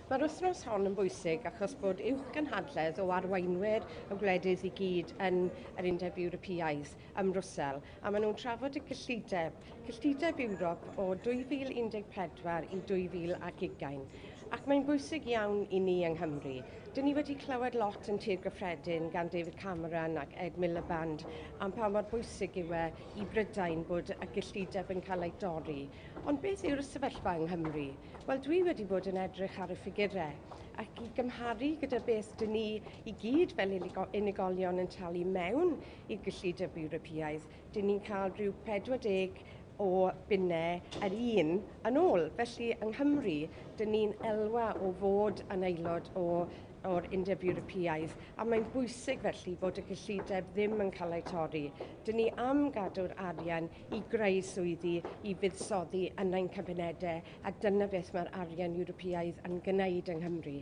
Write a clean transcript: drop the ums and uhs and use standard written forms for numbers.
Mae'r wythnos hon yn bwysig achos bod uwch gynhadledd o arweinwyr y gwledydd i gyd yn yr Undeb Ewropeaidd ym Mrwsel, a maen nhw'n trafod y cyllideb Ewrop o 2014 i 2020. Ac mae'n bwysig iawn i ni yng Nghymru. Dyn ni wedi clywed lot yn tir gyffredin gan David Cameron ac Ed Miliband am pa mor bwysig yw e i Brydain bod y gyllideb yn cael ei dorri. Ond beth yw'r sefyllfa yng Nghymru? Wel, dwi wedi bod yn edrych ar y ffigurau ac i gymharu gyda beth dyn ni i gyd fel unigolion yn talu mewn i'r gyllideb Ewropeaidd, dyn ni'n cael rhyw 40 o bunnau yr un yn ôl. Felly, yng Nghymru, dyn ni'n elwa o fod yn aelod o'r Undeb Ewropeaidd, a mae'n bwysig felly bod y gyllideb ddim yn cael ei torri. Dyn ni am gadw'r arian i greu swyddi, i fuddsoddi yn ein cymunedau, a dyna beth mae'r arian Ewropeaidd yn gwneud yng Nghymru.